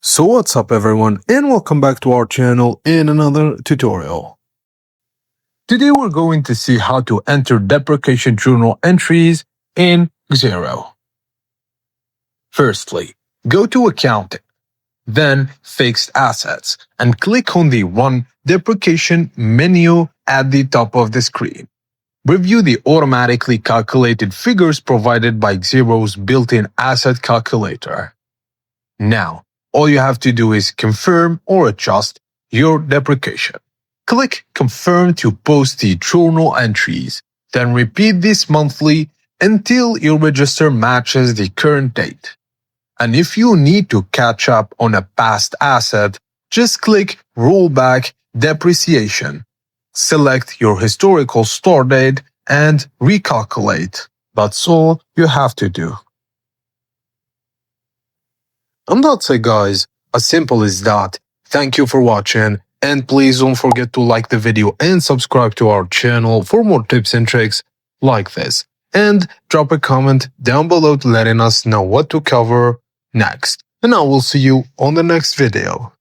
So what's up everyone, and welcome back to our channel in another tutorial. Today we're going to see how to enter depreciation journal entries in Xero. Firstly, go to Accounting, then Fixed Assets, and click on the Run Depreciation menu at the top of the screen. Review the automatically calculated figures provided by Xero's built-in asset calculator. Now, all you have to do is confirm or adjust your depreciation. Click Confirm to post the journal entries, then repeat this monthly until your register matches the current date. And if you need to catch up on a past asset, just click Rollback Depreciation. Select your historical start date and recalculate. That's all you have to do. And that's it guys, as simple as that. Thank you for watching, and please don't forget to like the video and subscribe to our channel for more tips and tricks like this. And drop a comment down below letting us know what to cover next. And I will see you on the next video.